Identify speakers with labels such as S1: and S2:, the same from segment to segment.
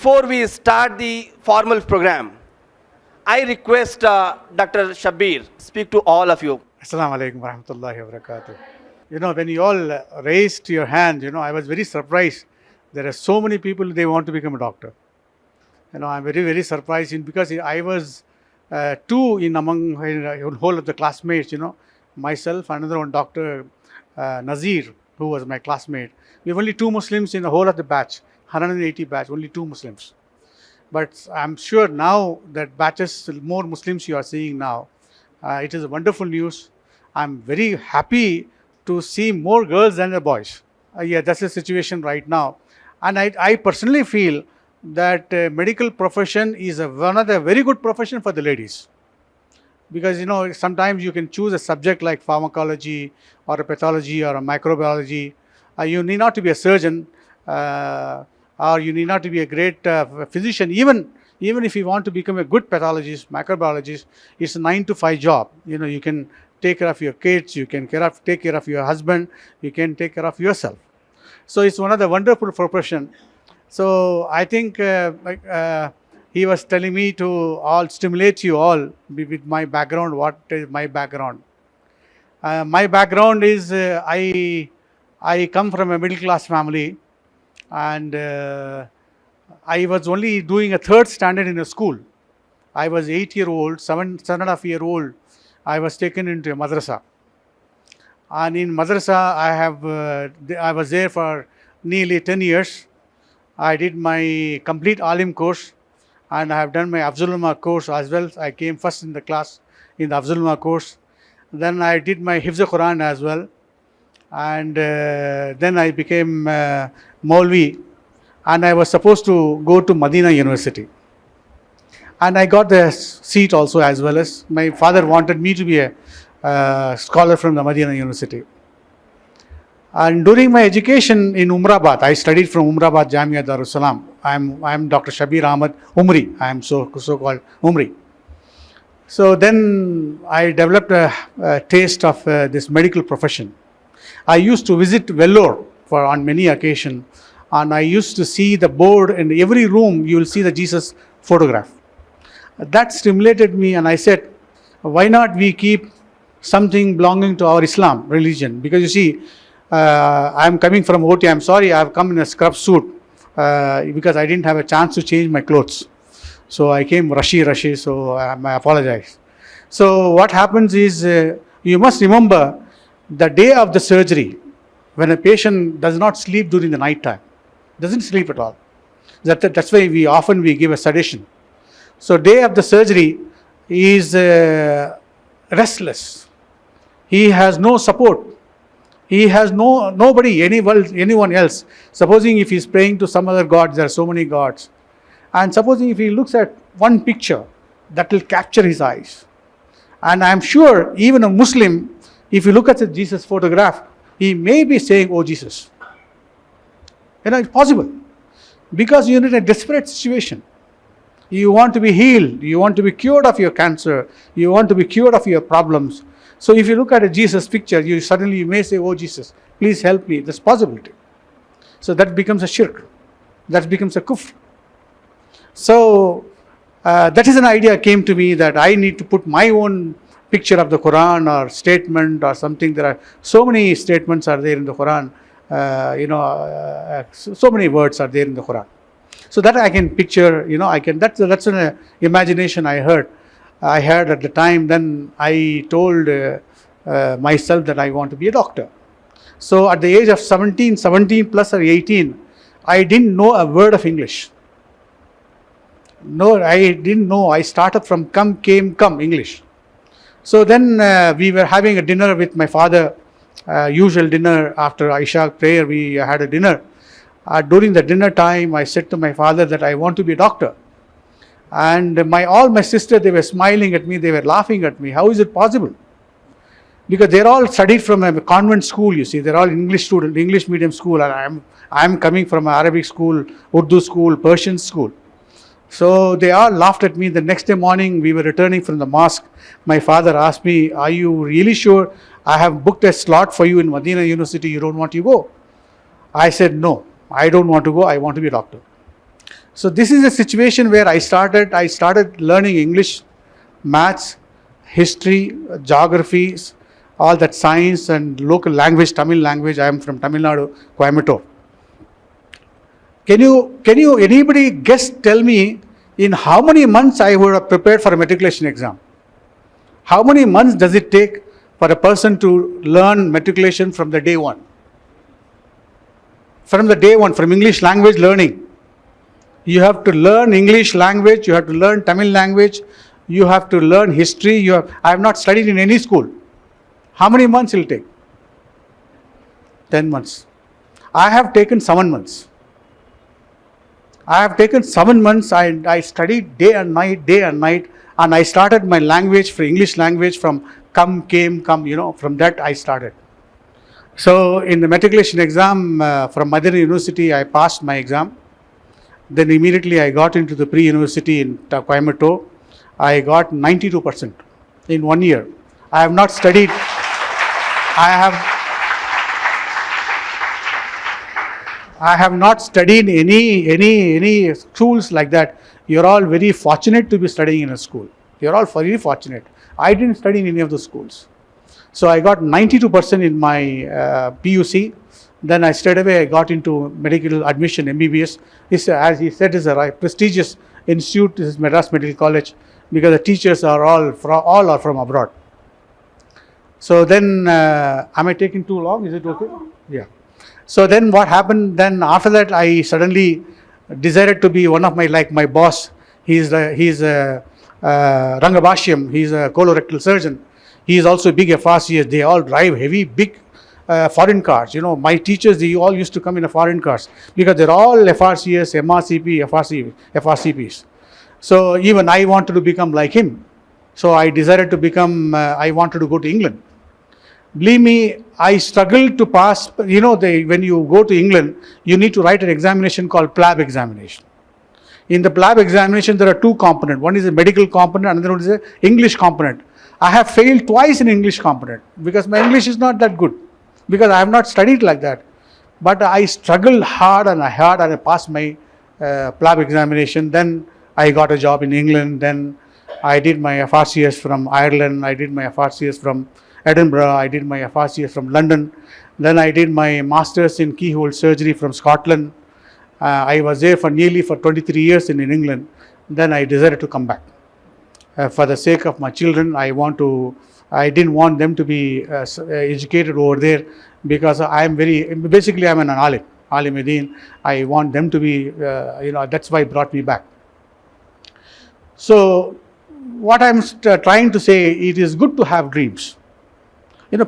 S1: Before we start the formal program, I request Dr. Shabbir speak to all of you.
S2: Assalamu alaikum warahmatullahi wabarakatuh. When you all raised your hand, I was very surprised. There are so many people, they want to become a doctor. I'm very, very surprised because I was two among whole of the classmates, myself, another one, Dr. Nazir, who was my classmate. We have only two Muslims in the whole of the batch, 180 batch, only two Muslims. But I'm sure now that batches, more Muslims you are seeing now. It is a wonderful news. I'm very happy to see more girls than the boys. That's the situation right now. And I personally feel that medical profession is one of the very good profession for the ladies. Because, sometimes you can choose a subject like pharmacology or a pathology or a microbiology. You need not to be a surgeon or you need not to be a great physician. Even if you want to become a good pathologist, microbiologist, it's a 9-to-5 job. You can take care of your kids, you can take care of your husband, you can take care of yourself. So it's one of the wonderful profession. So I think he was telling me to all stimulate you all with my background. What is my background? My background is I come from a middle class family, and I was only doing a third standard in a school. I was 8-year-old, 7.5-year-old. I was taken into a madrasa. And in madrasa, I was there for nearly 10 years. I did my complete alim course, and I have done my Afzal Ulama course as well. I came first in the class in the Afzal Ulama course. Then I did my Hifz Quran as well. And then I became Maulvi, and I was supposed to go to Medina University. And I got the seat also, as well as my father wanted me to be a scholar from the Medina University. And during my education in Umrabad, I studied from Umrabad Jamia Darus Salam. I'm Dr. Shabbir Ahmad Umri. I am so-called Umri. So then I developed a taste of this medical profession. I used to visit Vellore on many occasions, and I used to see the board in every room. You will see the Jesus photograph. That stimulated me, and I said, why not we keep something belonging to our Islam religion? Because you see, I'm coming from OT. I'm sorry, I've come in a scrub suit because I didn't have a chance to change my clothes. So I came rushy, so I apologize. So what happens is, you must remember the day of the surgery, when a patient does not sleep during the night time, doesn't sleep at all. That's why we often give a sedation. So day of the surgery, he is restless. He has no support. He has nobody, anyone else. Supposing if he is praying to some other gods, there are so many gods. And supposing if he looks at one picture, that will capture his eyes. And I am sure even a Muslim, if you look at the Jesus photograph, he may be saying, oh Jesus. It's possible. Because you're in a desperate situation. You want to be healed. You want to be cured of your cancer. You want to be cured of your problems. So if you look at a Jesus picture, you may say, oh Jesus, please help me. That's possibility. So that becomes a shirk. That becomes a kufr. So that is an idea came to me that I need to put my own picture of the Quran or statement or something. There are so many statements are there in the Quran. So many words are there in the Quran. So that I can picture, that's an imagination I had at the time. Then I told myself that I want to be a doctor. So at the age of 17 plus or 18, I didn't know a word of English. No, I didn't know. I started from come, English. So then we were having a dinner with my father, usual dinner after Isha prayer, we had a dinner. During the dinner time, I said to my father that I want to be a doctor. And all my sisters, they were smiling at me, they were laughing at me. How is it possible? Because they're all studied from a convent school, you see. They're all English students, English medium school. And I'm coming from an Arabic school, Urdu school, Persian school. So they all laughed at me. The next day morning, we were returning from the mosque. My father asked me, are you really sure I have booked a slot for you in Medina University, you don't want to go? I said, no, I don't want to go, I want to be a doctor. So this is a situation where I started learning English, maths, history, geographies, all that science and local language, Tamil language. I am from Tamil Nadu, Coimbatore. Can you anybody guess, tell me, in how many months I would have prepared for a matriculation exam? How many months does it take for a person to learn matriculation from the day one? From the day one, from English language learning. You have to learn English language, you have to learn Tamil language, you have to learn history. I have not studied in any school. How many months will it take? 10 months. I have taken 7 months. I studied day and night, and I started my language for English language from come, came, come, from that I started. So in the matriculation exam from Madina University, I passed my exam. Then immediately I got into the pre-university in Coimbatore. I got 92% in 1 year. I have not studied. I have not studied any schools like that. You're all very fortunate to be studying in a school. You're all very fortunate. I didn't study in any of the schools. So I got 92% in my PUC. Then I straight away got into medical admission, MBBS. As he said, is a prestigious institute. This is Madras Medical College, because the teachers are all from abroad. So then, am I taking too long? Is it okay? Yeah. So then what happened? Then after that, I suddenly decided to be one of my boss. He's Rangabashyam. He's a colorectal surgeon. He is also a big FRCS. They all drive heavy, big foreign cars. My teachers, they all used to come in a foreign cars because they're all FRCS, MRCP, FRCPs. So even I wanted to become like him. So I decided to become, I wanted to go to England. Believe me, I struggled to pass. When you go to England, you need to write an examination called PLAB examination. In the PLAB examination, there are two components. One is a medical component, another one is an English component. I have failed twice in English component because my English is not that good, because I have not studied like that. But I struggled hard and I passed my PLAB examination. Then I got a job in England. Then I did my FRCS from Ireland. I did my FRCS from Edinburgh. I did my FRCS from London. Then I did my masters in keyhole surgery from Scotland. I was there for 23 years in England. Then I decided to come back. For the sake of my children, I didn't want them to be educated over there, because I'm an alim Medin. I want them to be, that's why it brought me back. So what I'm trying to say, it is good to have dreams.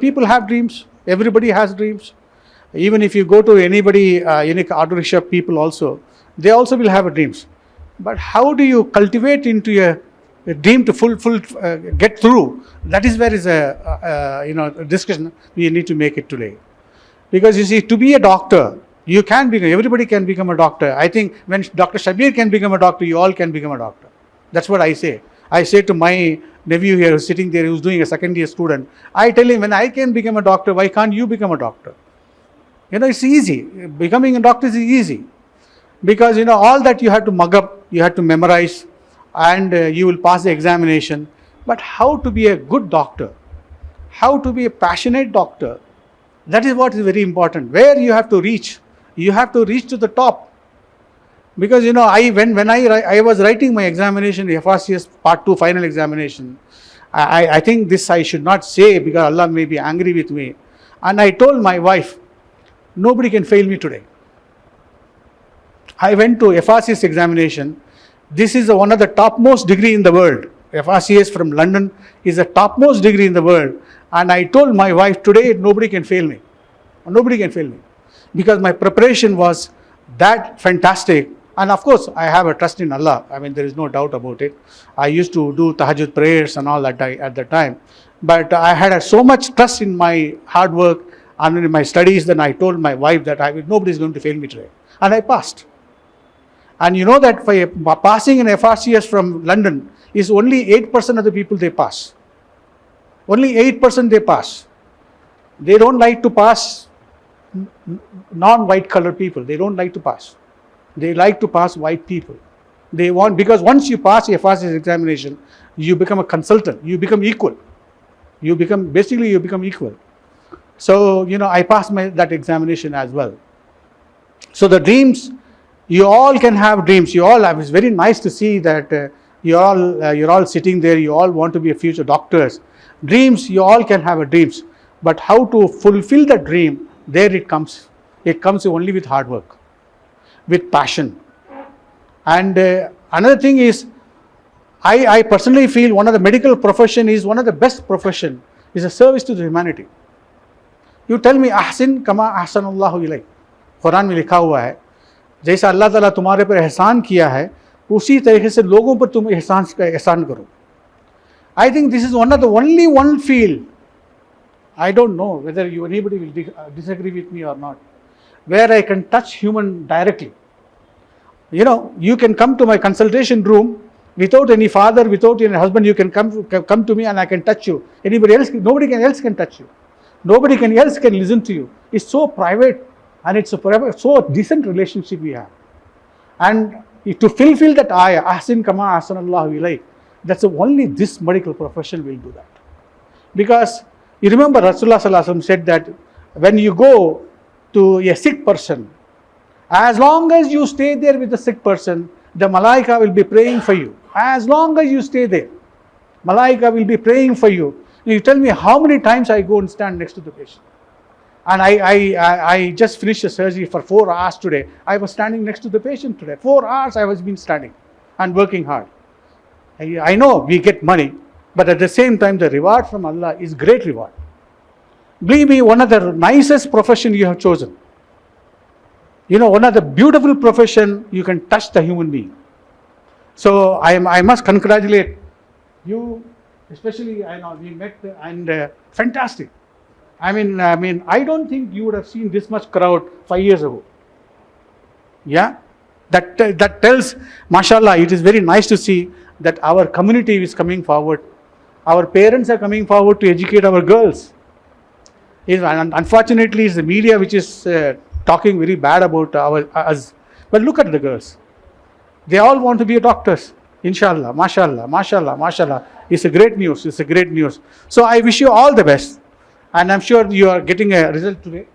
S2: People have dreams. Everybody has dreams. Even if you go to anybody, any auto rickshaw people also, they also will have dreams. But how do you cultivate into a dream to get through? That is where is a discussion we need to make it today. Because you see, to be a doctor, everybody can become a doctor. I think when Dr. Shabbir can become a doctor, you all can become a doctor. That's what I say. I say to my nephew here who's sitting there, who's doing a second year student, I tell him, when I can become a doctor, why can't you become a doctor? It's easy. Becoming a doctor is easy. Because, all that you have to mug up, you have to memorize, and you will pass the examination. But how to be a good doctor? How to be a passionate doctor? That is what is very important. Where you have to reach. You have to reach to the top. Because, when I was writing my examination, the FRCS Part 2 final examination, I think this I should not say because Allah may be angry with me. And I told my wife, nobody can fail me today. I went to FRCS examination. This is one of the topmost degree in the world. FRCS from London is the topmost degree in the world. And I told my wife, today nobody can fail me. Nobody can fail me. Because my preparation was that fantastic. And of course, I have a trust in Allah. There is no doubt about it. I used to do tahajjud prayers and all that at the time. But I had so much trust in my hard work and in my studies. Then I told my wife that nobody is going to fail me today. And I passed. And you know that for passing an FRCS from London is only 8% of the people they pass. Only 8% they pass. They don't like to pass non-white color people. They don't like to pass. They like to pass white people. They want, because once you pass a FRC's examination, you become a consultant. You become equal. You become equal. So, I passed that examination as well. So the dreams, you all can have dreams. It's very nice to see that you're all sitting there. You all want to be a future doctors. Dreams, you all can have dreams. But how to fulfill the dream, there it comes. It comes only with hard work, with passion. And another thing is, I personally feel one of the medical profession is one of the best profession, is a service to the humanity. You tell me, ahsin kama ahsanallahu ilayk. Quran में लिखा हुआ है, जैसा अल्लाह ताला तुम्हारे पर एहसान किया है, उसी तरीके से लोगों पर तुम एहसान करो. I think this is one of the only one field, I don't know whether anybody will disagree with me or not, where I can touch human directly. You can come to my consultation room without any father, without any husband. You can come to me and I can touch you. Nobody else can touch you. Nobody else can listen to you. It's so private, and it's so decent relationship we have. And to fulfill that ayah, ahsin kama ahsanallahu ilayk, that's only this medical profession will do that. Because you remember Rasulullah sallallahu alaihi wasallam said that when you go to a sick person, as long as you stay there with the sick person, the malaika will be praying for you. As long as you stay there, malaika will be praying for you. You tell me how many times I go and stand next to the patient. And I just finished a surgery for 4 hours today. I was standing next to the patient today. 4 hours I was been standing and working hard. I know we get money, but at the same time the reward from Allah is great reward. Believe me, one of the nicest profession you have chosen. One of the beautiful profession, you can touch the human being. So I must congratulate you, especially I know we met and fantastic. I mean, I don't think you would have seen this much crowd 5 years ago. Yeah, that tells, mashallah, it is very nice to see that our community is coming forward. Our parents are coming forward to educate our girls. Unfortunately, it's the media which is talking very bad about us. But look at the girls. They all want to be doctors. Inshallah, mashallah, mashallah, mashallah. It's a great news. It's a great news. So I wish you all the best. And I'm sure you are getting a result today.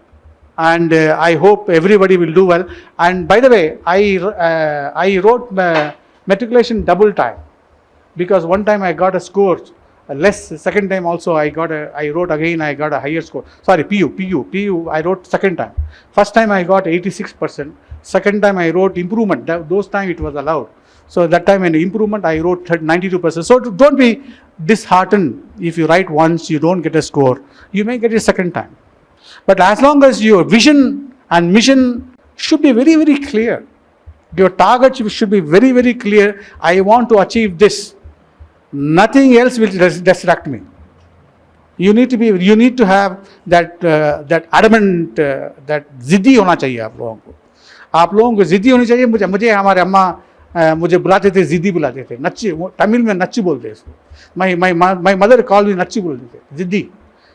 S2: And I hope everybody will do well. And by the way, I wrote matriculation double time. Because one time I got a score less. Second time also I wrote again, I got a higher score. Sorry, PU, I wrote second time. First time I got 86%. Second time I wrote improvement. Those time it was allowed. So that time in improvement I wrote 92%. So don't be disheartened if you write once, you don't get a score. You may get it second time. But as long as your vision and mission should be very, very clear. Your target should be very, very clear. I want to achieve this. Nothing else will distract me. You need to have that adamant, that ziddi hona chahiye आप लोगों को जिद्दी होनी चाहिए. मुझे हमारे अम्मा मुझे बुलाते थे, जिद्दी बुलाते थे, नच्ची, तमिल में नच्ची बोलते हैं इसको. My mother called me नच्ची बोलते थे, जिद्दी.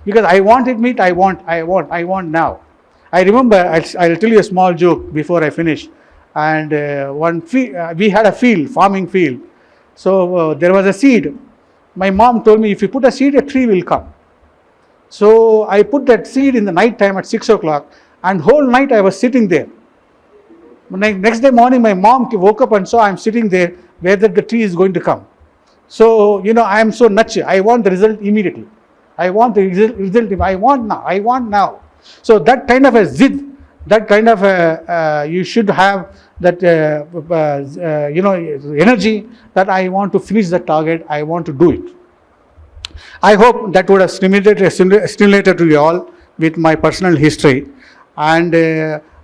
S2: Because I want it, I want now. I remember, I'll tell you a small joke before I finish. And we had a farming field. So there was a seed. My mom told me, if you put a seed, a tree will come. So I put that seed in the night time at 6 o'clock, and whole night I was sitting there. Next day morning, my mom woke up and saw I'm sitting there, whether the tree is going to come. So, I am so nuts. I want the result immediately. I want the result. I want now. So that kind of a zid, that kind of you should have that energy that I want to finish the target. I want to do it. I hope that would have stimulated to you all with my personal history, and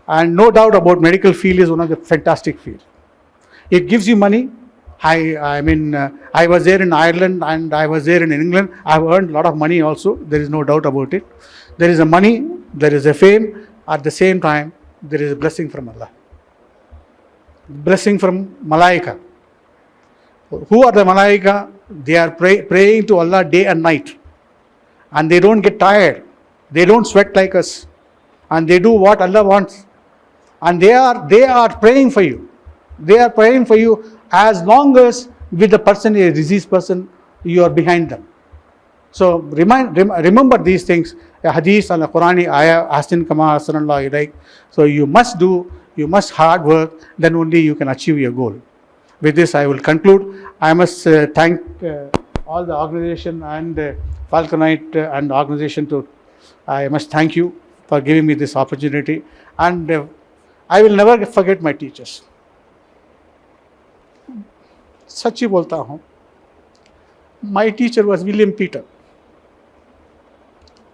S2: no doubt about medical field is one of the fantastic fields. It gives you money. I was there in Ireland and I was there in England. I've earned a lot of money also. There is no doubt about it. There is a money, there is a fame. At the same time, there is a blessing from Allah. Blessing from Malaika. Who are the Malaika? They are praying to Allah day and night. And they don't get tired. They don't sweat like us. And they do what Allah wants. And they are praying for you. They are praying for you as long as with the person, a diseased person, you are behind them. So remember these things. A hadith and a Qurani ayah, Ahsin kama ahsanallahu ilayk. So you must hard work, then only you can achieve your goal. With this, I will conclude. I must thank all the organization and Falconite and organization too. I must thank you for giving me this opportunity, and I will never forget my teachers. सच्ची बोलता हूँ. My teacher was William Peter.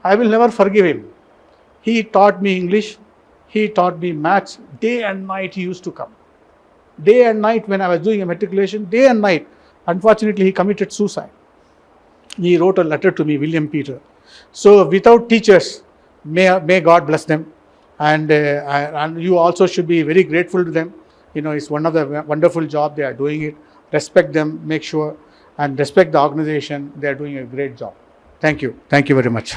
S2: I will never forgive him. He taught me English. He taught me maths. Day and night he used to come. Day and night when I was doing a matriculation, day and night. Unfortunately, he committed suicide. He wrote a letter to me, William Peter. So without teachers, may God bless them. And you also should be very grateful to them. You know, it's one of the wonderful job they are doing it. Respect them, make sure, and respect the organization. They are doing a great job. Thank you. Thank you very much.